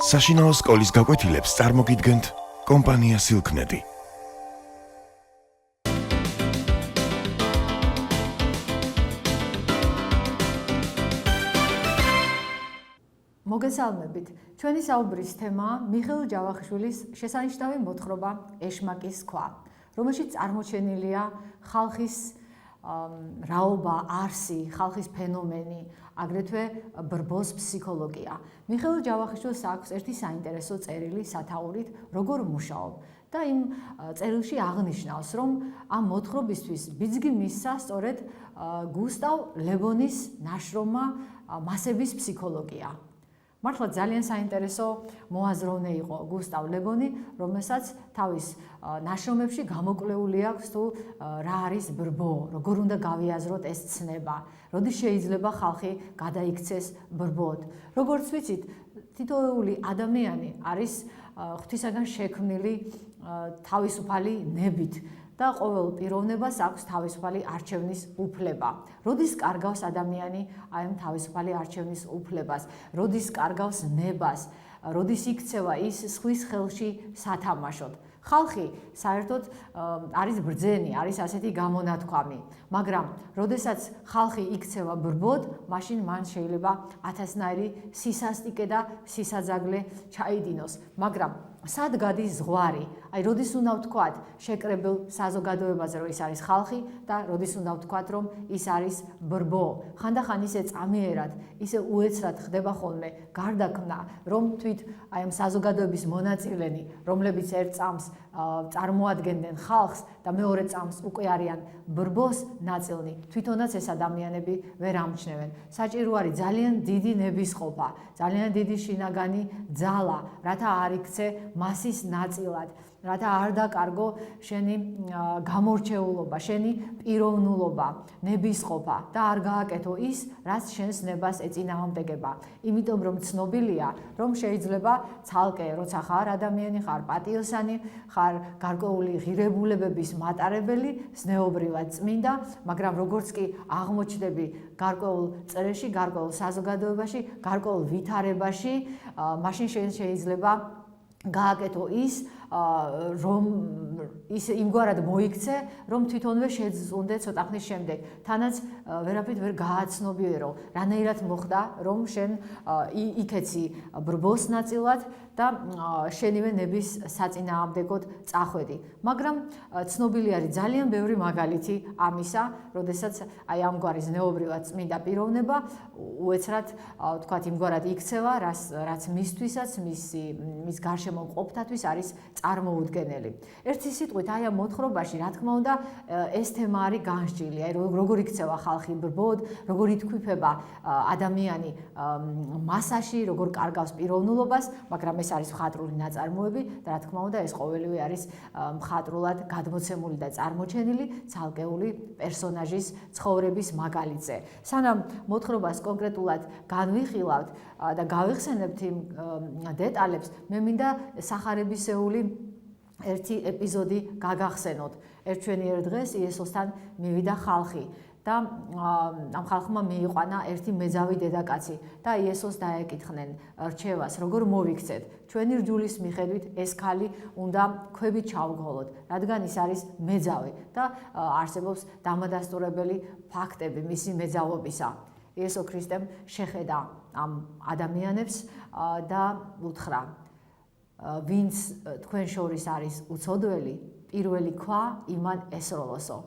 საშინაო სკოლის გაკვეთილებს წარმოგიდგენთ კომპანია სილქნეტი. მოგესალმებით. ჩვენი საუბრის თემაა მიხეილ ჯავახიშვილის შესანიშნავი მოთხრობა ეშმაკის ქვა, რომელშიც წარმოჩენილია ხალხის რაობა, არსი, ხალხის ფენომენი, აგრეთვე ბრბოს ფსიქოლოგია. მიხეილ ჯავახიშვილს აქვს ერთი საინტერესო წერილი სათაურით, როგორ მუშაობ და იმ წერილში აღნიშნავს, რომ ამ მოთხრობისთვის ბიძგი მისცა სწორედ გუსტავ ლე-ბონის ნაშრომმა მასების ფსიქოლოგია. მართლა ძალიან საინტერესო მოაზროვნე იყო გუსტავ ლე-ბონი, რომელსაც თავის ნაშრომებში გამოკვლეული აქვს თუ რა არის ბრბო, როგორ უნდა გავიაზროთ ეს ცნება, როდის შეიძლება ხალხი გადაიქცეს ბრბოდ. როგორც ვიცით, თითოეული ადამიანი არის ღვთისაგან შექმნილი თავისუფალი ნებით და ყოველ პიროვნებას აქვს თავისუფალი არჩევნის უფლება. როდის კარგავს ადამიანი აი ამ თავისუფალი არჩევნის უფლებას, როდის კარგავს ნებას, როდის იქცევა ის სხვის ხელში სათამაშოდ. ხალხი საერთოდ არის ბრძენი, არის ასეთი გამონათქვამი, მაგრამ როდესაც ხალხი იქცევა ბრბოდ, მაშინ მან შეიძლება ათასნაირი სისასტიკე და სისაძაგლე ჩაიდინოს, მაგრამ სად გადის ზღვარი? აი, როდის უნდა ვთქვათ შეკრებილ საზოგადოებაზე, რომ ის არის ხალხი და როდის უნდა ვთქვათ, რომ ის არის ბრბო. ხანდახან ისე წამიერად, ისე უეცრად ხდება ხოლმე გარდაქმნა, რომ თვით აი ამ საზოგადოების მონაწილენი, რომლებიც ერთ წამს წარმოადგენდნენ ხალხს და მეორე წამს უკვე არიან ბრბოს ნაწილნი, თვითონაც ეს ადამიანები ვერ ამჩნევენ. საჭირო არის ძალიან დიდი ნებისყოფა, ძალიან დიდი შინაგანი ძალა, რათა არ იქცე მასის ნაწილად, რათა არ დაკარგო შენი გამორჩეულობა, შენი პიროვნულობა, ნებისყოფა და არ გააკეთო ის, რაც შენს ნებას ეწინააღმდეგება. იმიტომ რომ ცნობილია, რომ შეიძლება ცალკე, როცა ხარ ადამიანი, ხარ პატიოსანი, ხარ გარკვეული ღირებულებების მატარებელი, ზნეობრივად წმინდა, მაგრამ როგორც კი აღმოჩნდები გარკვეულ წრეში, გარკვეულ საზოგადოებაში, გარკვეულ ვითარებაში, მაშინ შეიძლება გააკეთო ის, რომ ის იმგვარად მოიქცე, რომ თვითონვე შეძუნდე ცოტა ხნის შემდეგ. თანაც ვერაფრით ვერ გააცნობიერო, რანაირად მოხდა, რომ შენ იქეცი ბრბოს ნაწილად და შენივე ნების საწინააღმდეგოდ წახვედი. მაგრამ ცნობილი არის ძალიან ბევრი მაგალითი ამისა, როდესაც აი ამგვარი ზნეობრივად წმინდა პიროვნება უეცრად თქვათ იმგვარად იქცევა, რაც მისთვისაც, მის გარშემო მყოფთათვის არის წარმოუდგენელი. ერთი სიტყვით აი ამ მოთხრობაში, რა თქმა უნდა, ეს თემა არის განსჯილი, აი როგორ იქცევა ხალხი ბრბოდ, როგორ ითქვიფება ადამიანი მასაში, როგორ კარგავს პიროვნულობას, მაგრამ ეს არის მხატვრული ნაწარმოები და რა თქმა უნდა, ეს ყოველივე არის მხატვრულად გადმოცემული და წარმოჩენილი ცალკეული პერსონაჟის ცხოვრების მაგალითზე. სანამ მოთხრობას კონკრეტულად განვიხილავთ და გავიხსენებთ იმ დეტალებს, მე მინდა სახარებისეული ერთი ეპიზოდი გაგახსენოთ. ერთვენიერ დღეს იესოსთან მივიდა ხალხი და ამ ხალხმა მიიყვანა ერთი მეძავი დედაკაცი და იესოს დაეკითხნენ რჩევას, როგორ მოვიქცეთ. ჩვენი რჯულის მიხედვით ეს ქალი უნდა ქვებით ჩავგოლოთ, რადგან ის არის მეძავი და არსებობს დამადასტურებელი ფაქტები მისი მეძავობისა. იესო ქრისტემ შეხედა ამ ადამიანებს და უთხრა, ვინც თქვენ შორის არის უცოდველი, პირველი ქვა იმან ესროლოსო.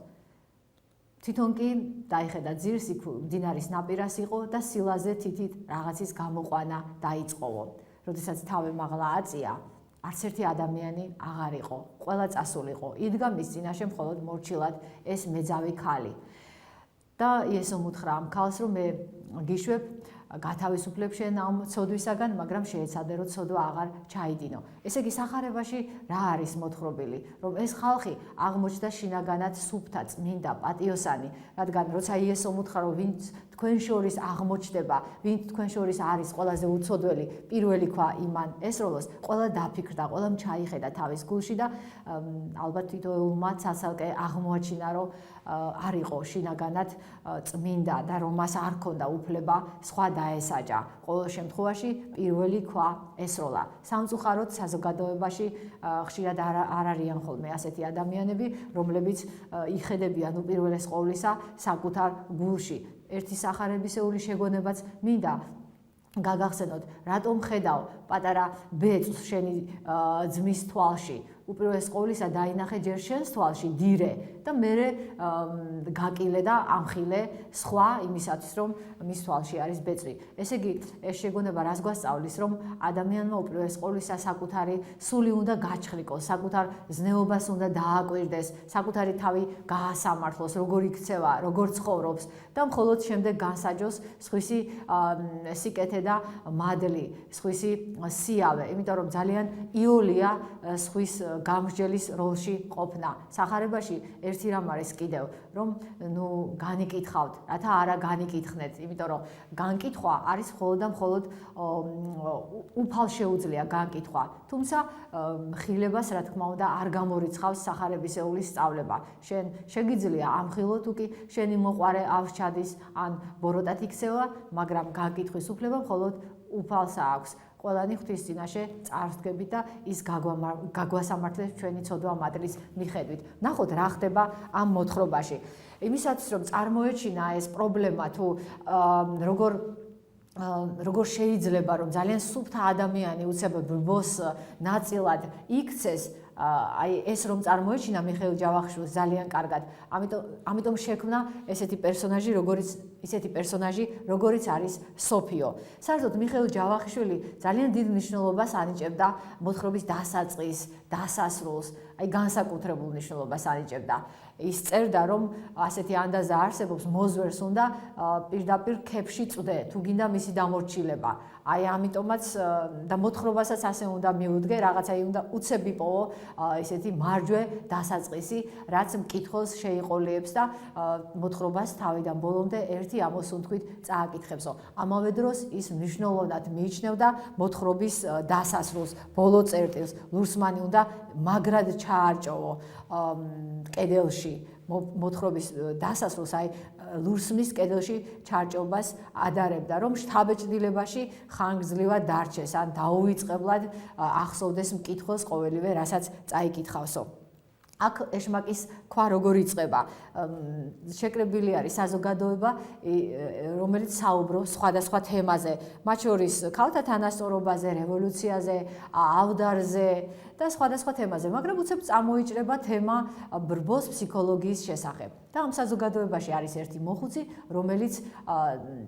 თვითონ კი დაიხედა ძირს, იქ მდინარის ნაპირას იყო და სილაზე თითით რაღაცის გამოყვანა დაიწყოო. როდესაც თავი მაღლა აწია, არც ერთი ადამიანი აღარ იყო, ყველა წასულიყო. იდგა მის წინაშე მხოლოდ მორჩილად ეს მეძავი ქალი. და იესომ უთხრა ამ ქალს, რომ მე გიშვებ, გათავისუფლებ შენ ამ ცოდვისაგან, მაგრამ შეეცადე, რომ ცოდვა აღარ ჩაიდინო. ესე იგი, სახარებაში რა არის მოთხრობილი, რომ ეს ხალხი აღმოჩნდა შინაგანად სუფთა, წმინდა, პატიოსანი, რადგან როცა იესომ უთხრა, რომ ვინც თქვენ შორის აღმოჩნდება, ვინც თქვენ შორის არის ყველაზე უცოდველი, პირველი ქვა იმან ესროლოს, ყველა დაფიქრდა, ყველამ ჩაიხედა თავის გულში და ალბათ თითოეულმა ცალკე აღმოაჩინა, რომ არ იყო შინაგანად წმინდა და რომ მას არ ჰქონდა უფლება სხვა დაესაჯა. ყოველ შემთხვევაში პირველი ქვა ესროლა. სამწუხაროდ საზოგადოებაში ხშირად არ არიან ხოლმე ასეთი ადამიანები, რომლებიც იხედებიან უპირველეს ყოვლისა საკუთარ გულში. ერთი სახარებისეული შეგონებაც მინდა გაგახსენოთ, რატომ ხედავ პატარა ბეწვს შენი ძმის თვალში. უპირველეს ყოვლისა დაინახე ჯერ შენს თვალში დირე და მერე გაკილე და ამხილე სხვა იმისათვის, რომ მის თვალში არის ბეწვი. ესე იგი, ეს შეგონება რას გვასწავლის, რომ ადამიანმა უპირველეს ყოვლისა საკუთარი სული უნდა გაჩხრიკოს, საკუთარ ზნეობას უნდა დააკვირდეს, საკუთარი თავი გაასამართლოს, როგორ იქცევა, როგორ ცხოვრობს და მხოლოდ შემდეგ განსაჯოს სხვისი სიკეთე და მადლი, სხვისი სიავე, იმიტომ რომ ძალიან იოლია სხვის გამსჯელის როლში ყოფნა. სახარებაში ერთი რამ არის კიდევ, რომ განიკითხავთ, რათა არა განიკითხნეთ, იმიტომ რომ განკითხვა არის მხოლოდ და მხოლოდ უფალ შეუძლია განკითხვა. თუმცა ხილებას, რა თქმა უნდა, არ გამორიცხავს სახარებისეულის სწავლება. შენ შეგიძლია ამხილო თუ კი შენი მოყვარეავს ჩადის ან ბოროტად იქცევა, მაგრამ განკითხვის უფლება მხოლოდ უფალს აქვს. ყველანი ღვთის წინაშე წარსდგებით და ის გაგვასამართლებს ჩვენი ცოდვა მადლის მიხედვით. ნახოთ რა ხდება ამ მოთხრობაში. იმისათვის რომ წარმოეჩინა ეს პრობლემა თუ როგორ შეიძლება რომ ძალიან სუფთა ადამიანი უცებ ბბოს ნაწილად იქცეს, აი ეს რომ წარმოეჩინა მიხეილ ჯავახიშვილს ძალიან კარგად. ამიტომ შექმნა ესეთი პერსონაჟი, როგორიც არის სოფიო. საერთოდ მიხეილ ჯავახიშვილი ძალიან დიდ მნიშვნელობას ანიჭებდა მოთხრობის დასაწყის, დასასრულს, აი განსაკუთრებულ მნიშვნელობას ანიჭებდა. ის წერდა, რომ ასეთი ანდაზა არსებობს, მოზვერს უნდა პირდაპირ ქებში წვდე, თუ გინდა მისი დამორჩილება. აი ამიტომაც და მოთხრობასაც ასე უნდა მიუდგე, რაღაცა უნდა უცებ იპოვო ესეთი მარჯვე დასაწყისი, რაც მკითხველს შეიყოლიებს და მოთხრობას თავიდან ბოლომდე ერთი ამოსუნთქვით წააკითხებსო. ამავე დროს ის მნიშვნელოვნად მიიჩნევდა მოთხრობის დასასრულს, ბოლო წერტილს. ლურსმანი უნდა მაგრად ჩაარჭოვო კედელში მოთხრობის დასასრულს, აი ლურსმნის კედელში ჩარჭობას ადარებდა, რომ შთაბეჭდილებაში ხანგრძლივად დარჩეს, ან დაუვიწყებლად ახსოვდეს მკითხველს ყოველივე, რასაც წაიკითხავსო. აქ ეშმაკის ქვა როგორ იწყება? შეკრებილი არის საზოგადოება, რომელიც საუბრობს სხვადასხვა თემაზე, მათ შორის ქალთა თანასწორობაზე, რევოლუციაზე, ავდარზე და სხვადასხვა თემაზე, მაგრამ უცებ წამოიჭრება თემა ბრბოს ფსიქოლოგიის შესახებ. და ამ საზოგადოებაში არის ერთი მოხუცი, რომელიც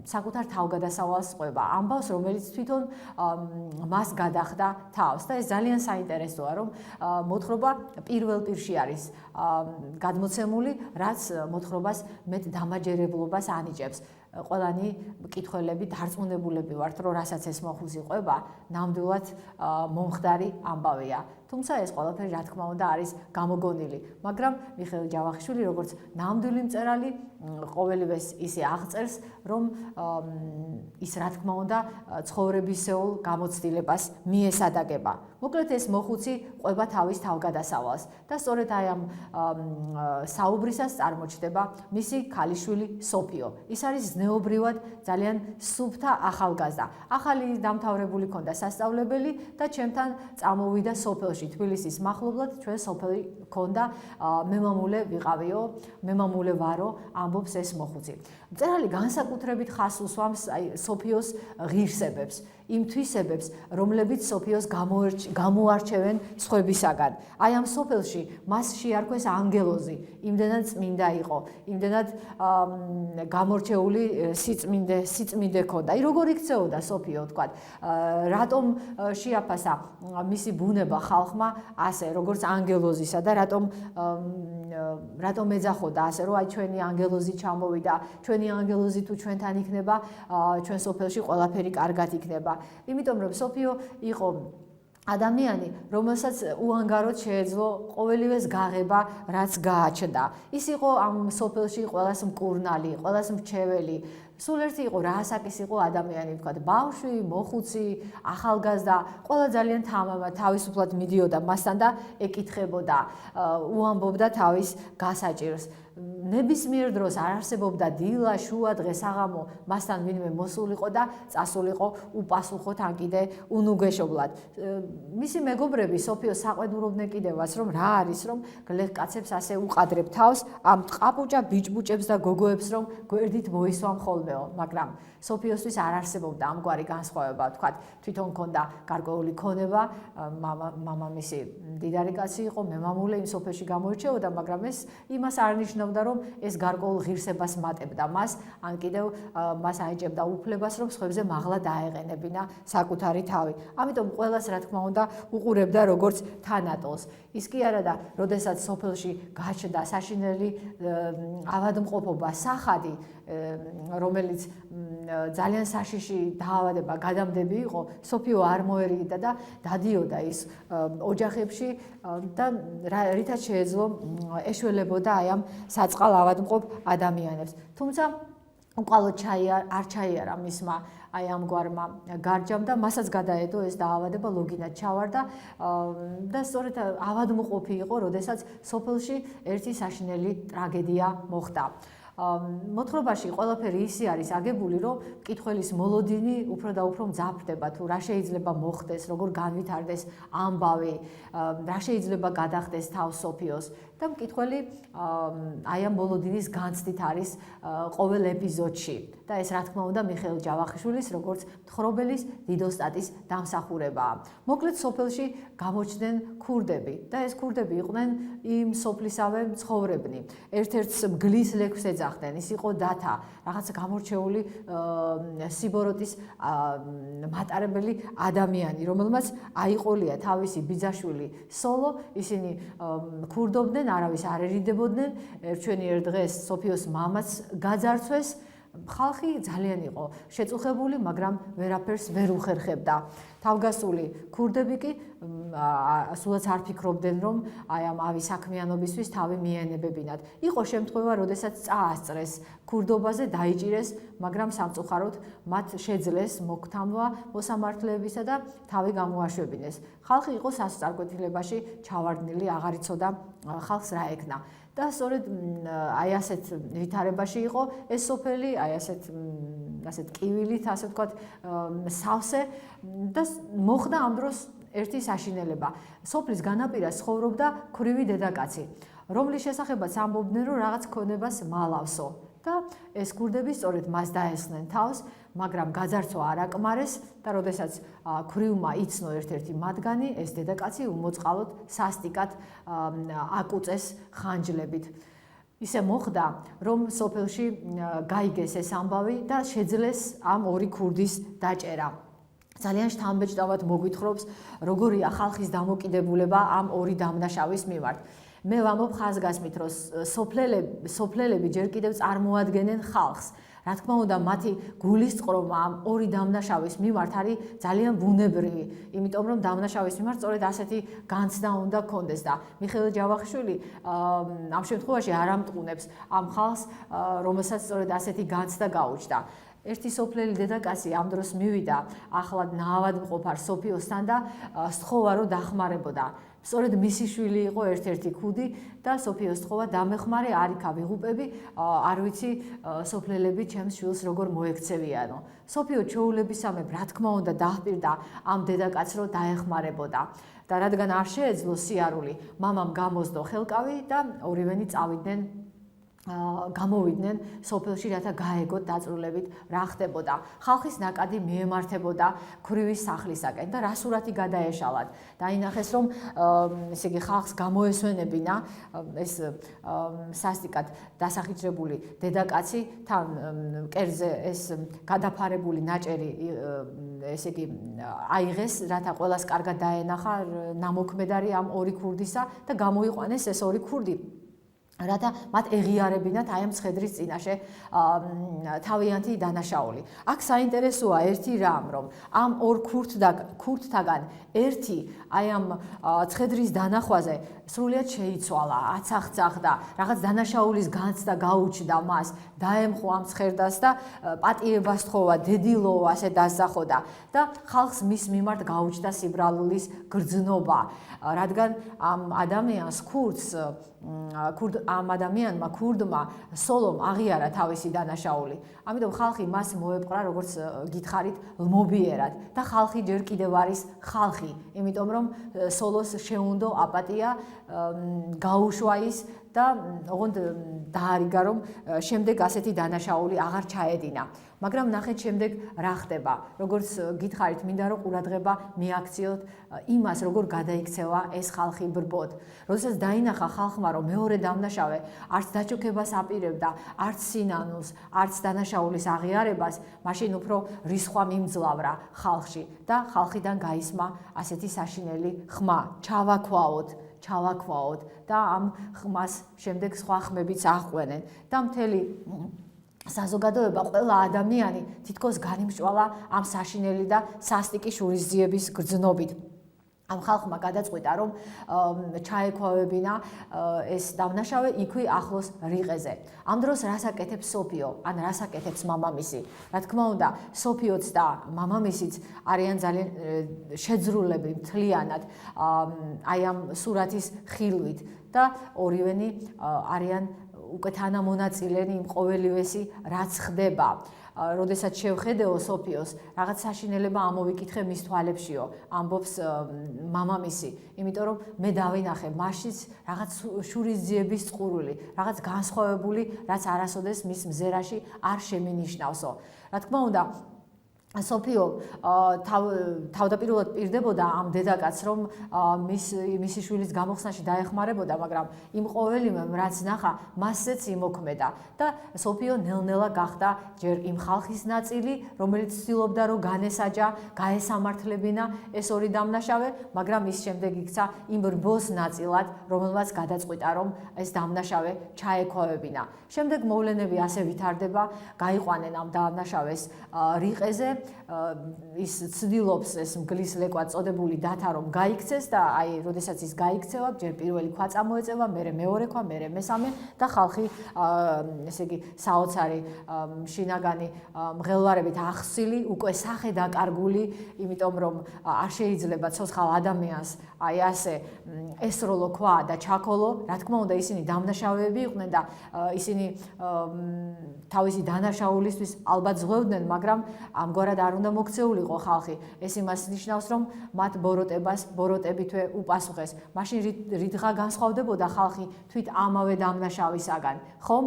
საკუთარ თავგადასავალს ყვება, ამბავს, რომელიც თვითონ მას გადახდა თავს და ეს ძალიან საინტერესოა, რომ მოთხრობა პირველ პირში არის გადმოცემული, რაც მოთხრობას მეტ დამაჯერებლობას ანიჭებს. ყველანი მკითხველები დარწმუნებულები ვართ, რომ რასაც ეს მოხუცი ყვება, ნამდვილად მომხდარი ამბავია. თუმცა ეს ყველაფერი რა თქმა უნდა არის გამოგონილი, მაგრამ მიხეილ ჯავახიშვილი როგორც ნამდვილი მწერალი ყოველივეს ისე აღწერს, რომ ის რა თქმა უნდა ცხოვრებისეულ გამოცდილებას მიესადაგება. მოკლედ ეს მოხუცი ყვება თავის თავგადასავალს და სწორედ აი ამ საუბრისას წარმოჩნდება მისი ქალიშვილი სოფიო. ის არის ზნეობრივად ძალიან სუფთა ახალგაზრდა. ახალი დამთავრებული ქონდა სასწავლებელი და ჩემთან წამოვიდა სოფელში, თბილისის მახლობლად. ჩვენ სოფელი ქონდა, მემამულე ვიყავიო, მემამულე ვარო, ამბობს ეს მოხუცი. მწერალი განსაკუთრებით ხაზს უსვამს აი სოფიოს ღირსებებს, იმ თვისებებს, რომლებიც სოფიოს გამოარჩევენ სხვებისაგან. აი ამ სოფელში მას შეარქვეს ანგელოზი, იმდენად წმინდა იყო, იმდენად გამორჩეული სიწმინდე ქონდა. აი როგორ იქცეოდა სოფიო, თქვა, რატომ შეაფასა მისი ბუნება ხალხმა ასე, როგორც ანგელოზისა და რატომ ეძახოდა ასე, რომ აი ჩვენი ანგელოზი ჩამოვიდა, ჩვენი ანგელოზი თუ ჩვენთან იქნება, ჩვენ სოფელში ყველაფერი კარგად იქნება. იმიტომ რომ სოფიო იყო ადამიანი, რომელსაც უანგაროდ შეეძლო ყოველივეს გაღება, რაც გააჩნდა. ის იყო ამ სოფელში ყველას მკურნალი, ყველას მრჩეველი. სულ ერთი იყო რაასაკის იყო ადამიანი, თქვა, ბავშვი, მოხუცი, ახალგაზრდა, ყველა ძალიან თავისუფლად მიდიოდა მასთან და ეკითხებოდა, უამბობდა თავის გასაჭირს. ნებისმიერ დროს არ არსებობდა დილა, შუა, დღესაღამო მასთან ვინმე მოსულიყო და წასულიყო უპასუხოთ ან კიდე უნუგეშობლად. მისი მეგობრები სოფიოს საყვედურობდნენ კიდევაც, რომ რა არის, რომ გლეხკაცებს ასე უყადრებ თავს, ამ ტყაპუჭა ბიჭბუჭებს და გოგოებს, რომ გვერდით მოისვამ ხოლმეო, მაგრამ სოფიოსთვის არ არსებობდა ამგვარი განსხვავება, თქვათ, თვითონ ჰქონდა გარკვეული ქონება, მამამისი მდიდარი კაცი იყო, მემამულე იმ სოფელში გამოირჩეოდა, მაგრამ ეს იმას არ ნიშნავდა, რომ ეს გარკვეულ ღირსებას მატებდა მას, ან კიდევ მას აიჭებდა უფლებას, რომ სხვებზე მაღლა დაეღენებინა საკუთარი თავი. ამიტომ ყველას რა თქმა უნდა უყურებდა როგორც თანატოლს. ის კი არა და როდესაც სოფელში გაჩნდა საშინელი ავადმყოფობა, სახადი, რომელიც ძალიან საშიში დაავადება გადამდები იყო, სოფიო არ მოერიდა და დადიოდა ის ოჯახებში და რითაც შეეძლო ეშველებოდა აი ამ საწყალ ავადმყოფ ადამიანებს. თუმცა უკვალოდ არ ჩაიარა მისმა აი ამგვარმა გარჯამ და მასაც გადაედო ეს დაავადება, ლოგინად ჩავარდა და სწორედ ავადმყოფი იყო, როდესაც სოფელში ერთი საშინელი ტრაგედია მოხდა. მოთხრობაში ყველაფერი ისე არის აგებული, რომ მკითხველის მოლოდინი უფრო და უფრო მძაფრდება, თუ რა შეიძლება მოხდეს, როგორ განვითარდეს ამბავი, რა შეიძლება გადახდეს თავს სოფიოს და მკითხველი აი ამ მოლოდინის განცდით არის ყოველ ეპიზოდში და ეს რა თქმა უნდა მიხეილ ჯავახიშვილის როგორც მთხრობელის დიდოსტატის დამსახურებაა. მოკლედ სოფელში გამოჩნდნენ ქურდები და ეს ქურდები იყვნენ იმ სოფლისავე მცხოვრებნი. ერთ-ერთს მგლის ლექვს ეძახდნენ, ის იყო დათა, რაღაც გამორჩეული სიბოროტის მატარებელი ადამიანი, რომელმაც აიყოლია თავისი ბიძაშვილი სოლო, ისინი ქურდობდნენ, არავის არ ერიდებოდნენ, ერთვენიერ დღეს სოფიოს მამაც გაძარცვეს. ხალხი ძალიან იყო შეწუხებული, მაგრამ ვერაფერს ვერ უხერხებდა. თავგასული ქურდები კი სულაც არ ფიქრობდნენ, რომ აი ამ ავი საქმიანობისთვის თავი მიენებებინათ. იყო შემთხვევა, როდესაც წაასწრეს ქურდობაზე, დაიჭირეს, მაგრამ სამწუხაროდ მათ შეძლეს მოგთამვა მოსამართლეებისა და თავი გამოაშვებინეს. ხალხი იყო სასწარკვეთილებაში ჩავარდნილი, აღარ იცოდა ხალხს რა ეკნა. და სწორედ აი ასეთ ვითარებაში იყო ეს სოფელი, აი ასეთ კივილით, ასე ვთქვათ, სავსე და მოხდა ამ დროს ერთი საშინელება. სოფლის განაპირას ცხოვრობდა ქვრივი დედაკაცი, რომლის შესახებაც ამბობდნენ, რომ რაღაც ქონებას მალავსო და ეს ქურდები სწორედ მას დაესხნენ თავს, მაგრამ გაძარცვა არ აკმარეს და როდესაც ქვრივმა იცნო ერთ-ერთი მათგანი, ეს დედაკაცი უმოწყალოდ სასტიკად აკუწეს ხანჯლებით. ისე მოხდა, რომ სოფელში გაიგეს ეს ამბავი და შეძლეს ამ ორი ქურდის დაჭერა. ძალიან შთამბეჭდავად მოგვითხრობს, როგორია ხალხის დამოკიდებულება ამ ორი დამნაშავის მიმართ. მე ვამბობ ხაზგასმით, რომ სოფლელები ჯერ კიდევ წარმოადგენენ ხალხს. რა თქმა უნდა, მათი გულისწყრომა ამ ორი დამნაშავის მიმართ არის ძალიან ბუნებრივი, იმიტომ რომ დამნაშავის მიმართ სწორედ ასეთი განცდა უნდა ჰქონდეს და მიხეილ ჯავახიშვილი ამ შემთხვევაში არ ამტყუნებს ამ ხალხს, რომელსაც სწორედ ასეთი განცდა გაუჩნდა. ერთი სოფლელი დედაკაცი ამ დროს მივიდა ახლად ნაავადმყოფარ სოფიოსთან და სთხოვა, რომ დახმარებოდა. სწორედ მისი შვილი იყო ერთ-ერთი ქუდი და სოფიოს თხოვა დამეხმარე, არ იქა ვიღუპები, არ ვიცი სოფლელები ჩემს შვილს როგორ მოექცევიანო. სოფიო ჩვეულებისამებრ რა თქმა უნდა დაჰპირდა ამ დედაკაცს, რომ დაეხმარებოდა და რადგან არ შეეძლო სიარული, მამამ გამოსდო ხელკავი და ორივენი წავიდნენ გამოვიდნენ სოფელში, რათა გაეგოთ დაწვრილებით რა ხდებოდა. ხალხის ნაკადი მიემართებოდა ქვრივის სახლისაკენ და რა სურათი გადაეშალათ. დაინახეს, რომ ესე იგი ხალხს გამოესვენებინა ეს სასტიკად დასახიჭრებული დედაკაცი, თან მკერდზე ეს გადაფარებული ნაჭერი ესე იგი აიღეს, რათა ყველას კარგად დაენახა ნამოქმედარი ამ ორი ქურდისა და გამოიყვანეს ეს ორი ქურდი. რათა მათ ეღიარებინათ აი ამ მცხედრის წინაშე თავიანთი დანაშაული. აქ საინტერესოა ერთი რამ, რომ ამ ორ ქურდთაგან ერთი აი ამ მცხედრის დანახვაზე სრულიად შეიცვალა, აცახცახდა, რაღაც დანაშაულის განცდა გაუჩნდა მას, დაემხო ამ მცხერდას და პატიებას თხოვა, დედილო ასე დასახოდა და ხალხს მის მიმართ გაუჩნდა სიბრალულის გრძნობა, რადგან ამ ადამიანს ამ ადამიანმა ქურდმა სოლომ აღიარა თავისი დანაშაული. ამიტომ ხალხი მას მოეპყრა, როგორც გითხარით, ლმობიერად და ხალხი ჯერ კიდევ არის ხალხი, იმიტომ რომ სოლოს შეუნდო აპატია, გაუშვა ის და ოღონდ დაარიგა, რომ შემდეგ ასეთი დანაშაული აღარ ჩაედინა. მაგრამ ნახეთ შემდეგ რა ხდება. როგორც გითხარით, მინდა რომ ყურადღება მიაქციოთ იმას, როგორ გადაიქცევა ეს ხალხი ბრბოდ. როდესაც დაინახა ხალხმა, რომ მეორე დამნაშავე არც დაჩოქებას აპირებდა, არც სინანულს, არც დანაშაულის აღიარებას, მაშინ უფრო რისხვა მიმძლავრა ხალხში და ხალხიდან გაისმა ასეთი საშინელი ხმა. ჩავაქვაოთ და ამ ხმას შემდეგ სხვა ხმებიც აჰყვენენ და მთელი საზოგადოება, ყველა ადამიანი თითქოს განიმსჭვალა ამ საშინელი და სასტიკი შურისძიების გრძნობით. ამ ხალხმა გადაწყვიტა, რომ ჩაექვავებინა ეს დამნაშავე იქვე ახლოს რიყეზე. ამ დროს რას აკეთებს სოფიო, ან რას აკეთებს მამამისი? რა თქმა უნდა, სოფიოც და მამამისიც არიან ძალიან შეძრულები მთლიანად აი ამ სურათის ხილვით და ორივენი არიან უკვე თანამონაწილენი იმ ყოველივესი რაც ხდება. როდესაც შევხედეო სოფიოს, რაღაც საშინელება ამოვიკითხე მის თვალებშიო, ამბობს მამამისი, იმიტომ რომ მე დავინახე მაშიც რაღაც შურისძიების წყურვილი, რაღაც განსხვავებული, რაც არასოდეს მის მზერაში არ შემინიშნავსო. რა თქმა უნდა, სოფიო თავდაპირველად პირდებოდა ამ დედაკაცს, რომ მისი შვილის გამოხსნაში დაეხმარებოდა, მაგრამ იმ ყოველივემ რაც ნახა, მასზეც იმოქმედა და სოფიო ნელ-ნელა გახდა ჯერ იმ ხალხის ნაწილი, რომელიც ცდილობდა, რომ განესაჯა, გაესამართლებინა ეს ორი დამნაშავე, მაგრამ ის შემდეგ იქცა იმ რბოს ნაწილად, რომელმაც გადაწყვიტა, რომ ეს დამნაშავე ჩაექვავებინა. შემდეგ მოვლენები ასე ვითარდება, გაიყვანენ ამ დამნაშავეს რიყეზე, ის ცდილობს ეს მგლის ლეკვა წოდებული დათა რომ გაიქცეს და აი როდესაც ის გაიქცევა, ჯერ პირველი ქვა წამოეწევა, მერე მეორე ქვა, მერე მესამე და ხალხი ესე იგი საოცარი შინაგანი მღელვარებით ახსილი, უკვე სახე დაკარგული, იმიტომ რომ არ შეიძლება ცოცხალ ადამიანს აი ასე ესროლო ქვა და ჩაქოლო. რა თქმა უნდა, ისინი დამნაშავეები იყვნენ და ისინი თავისი დანაშაულისთვის ალბათ ზღვევდნენ, მაგრამ ამგვარად არ უნდა მოქცეულიყო ხალხი. ეს იმას ნიშნავს, რომ მათ ბოროტებითვე უპასუხეს. მაშინ რითღა განსხვავდებოდა ხალხი თვით ამავე დამნაშავისაგან. ხომ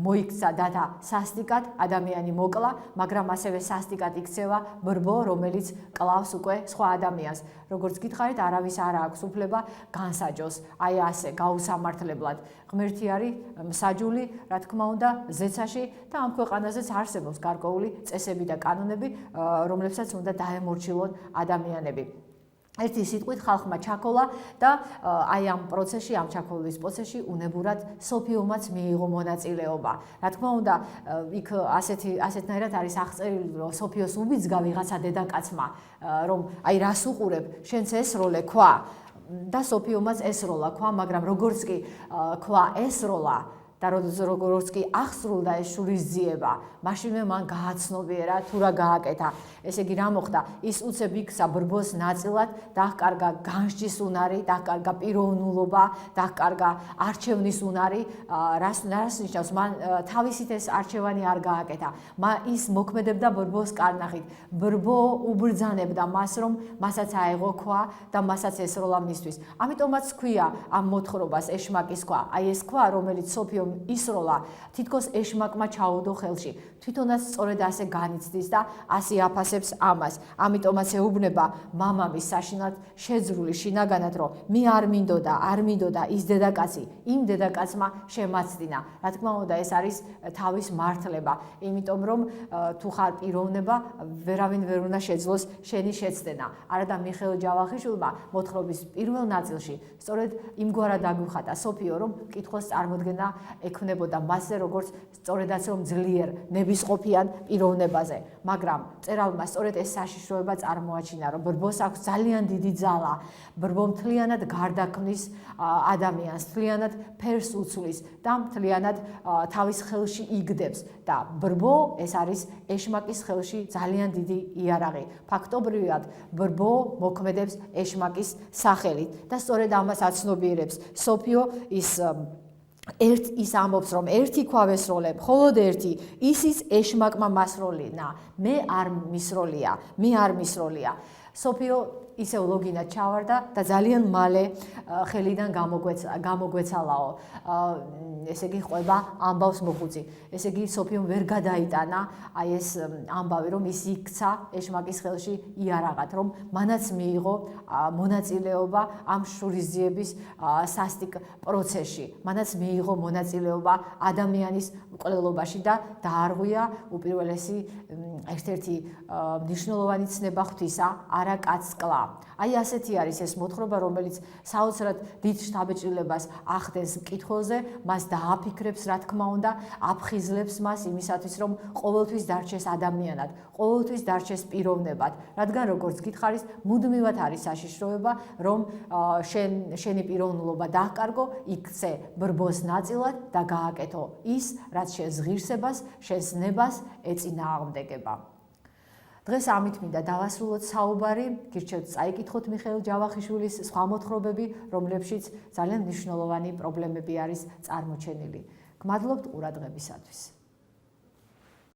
მოიქცა დათა სასტიკად, ადამიანი მოკლა, მაგრამ ასევე სასტიკად იქცევა ბრბო, რომელიც კლავს უკვე სხვა ადამიანს. როგორც გითხარით, არავის არ აქვს უფლება განსაჯოს, აი ასე გაუსამართლებლად. ღმერთი არის მსაჯული, რა თქმა უნდა, ზეცაში და ამ ქვეყანაზეც არსებობს გარკვეული წესები და კანონები, რომლებსაც უნდა დაემორჩილონ ადამიანები. ერთი სიტყვით ხალხმა ჩაქოლა და აი ამ პროცესში, ამ ჩაქოლვის პროცესში უნებურად სოფიომაც მიიღო მონაწილეობა. რა თქმა უნდა, იქ ასეთნაირად არის აღწერილი, რომ სოფიოს უბიძგა ვიღაცა დედაკაცმა, რომ აი რას უყურებ, შენც ესროლე ქვა და სოფიომაც ესროლა ქვა, მაგრამ როგორც კი ქვა ესროლა და როგორც კი აღსრულდა ეს შურისძიება, მაშინვე მან გააცნობიერა თუ რა გააკეთა. ესე იგი რა მოხდა? ის უცებ იქცა ბრბოს ნაწილად, დაჰკარგა განსჯის უნარი, დაჰკარგა პიროვნულობა, დაჰკარგა არჩევნის უნარი, რას ნიშნავს? მან თავისით ეს არჩევანი არ გააკეთა. ის მოქმედებდა ბრბოს კარნახით. ბრბო უბრძანებდა მას, რომ მასაც აეღო ქვა და მასაც ესროლა მისთვის. ამიტომაც ქვია ამ მოთხრობას ეშმაკის ქვა. აი ეს ქვა, რომელიც სოფიო ისროლა, თითქოს ეშმაკმა ჩაუდო ხელში. თვითონაც სწორედ ასე განიცდის და ასე აფასებს ამას. ამიტომაც ეუბნება მამამის საშინლად შეძრული შინაგანად, რომ მე არ მინდოდა ის დედაკაცი, იმ დედაკაცმა შემაცდინა. რა თქმა უნდა, ეს არის თავის მართლება, იმიტომ რომ თუ ხარ პიროვნება, ვერავინ ვერ უნდა შეძლოს შენი შეცდენა. არადა მიხეილ ჯავახიშვილმა მოთხრობის პირველ ნაწილში სწორედ იმგვარად აგვიხატა სოფიო, რომ კითხოს წარმოდგენა ექნებოდა მასზე, როგორც სწორედაც რომ ძლიერ ნებისყოფიან პიროვნებაზე. მაგრამ მწერალმა სწორედ ეს საშიშროება წარმოაჩინა, რომ ბრბოს აქვს ძალიან დიდი ძალა, ბრბო მთლიანად გარდაქმნის ადამიანს, მთლიანად ფერს უცვლის და მთლიანად თავის ხელში იგდებს და ბრბო ეს არის ეშმაკის ხელში ძალიან დიდი იარაღი. ფაქტობრივად ბრბო მოქმედებს ეშმაკის სახელით და სწორედ ამას აცნობიერებს სოფიო ის ის ამბობს, რომ ერთი ქვავესროლე, მხოლოდ ერთი, ისიც ეშმაკმა მასროლინა, მე არ მისროლია. სოფიო ისევ ლოგინად ჩავარდა და ძალიან მალე ხელიდან გამოგვეცალაო. ესე იგი ყვება ამბავს მოხუცი. ესე იგი სოფიომ ვერ გადაიტანა აი ეს ამბავი, რომ ის იქცა ეშმაკის ხელში იარაღად, რომ მანაც მიიღო მონაწილეობა ამ შურისძიების სასტიკ პროცესში. მანაც მიიღო მონაწილეობა ადამიანის მკვლელობაში და დაარღვია უპირველესი ერთ-ერთი მნიშვნელოვანი ცნება ღვთისა, არა კაცკლა. აი ასეთი არის ეს მოთხრობა, რომელიც საოცრად დიდ შთაბეჭდილებას ახდენს მკითხველზე, მას დააფიქრებს, რა თქმა უნდა, აფხიზლებს მას იმისათვის, რომ ყოველთვის დარჩეს ადამიანად, ყოველთვის დარჩეს პიროვნებად, რადგან როგორც გითხარის, მუდმივად არის საშიშროება, რომ შენი პიროვნულობა დაჰკარგო, იქცე ბრბოს ნაწილად და გააკეთო ის, რაც შენს ღირსებას, შენს ნებას ეწინააღმდეგება. დღეს ამით მინდა დავასრულოთ საუბარი, გირჩევთ წაიკითხოთ მიხეილ ჯავახიშვილის სხვა მოთხრობები, რომლებშიც ძალიან მნიშვნელოვანი პრობლემები არის წარმოჩენილი. გმადლობთ ყურადღებისათვის.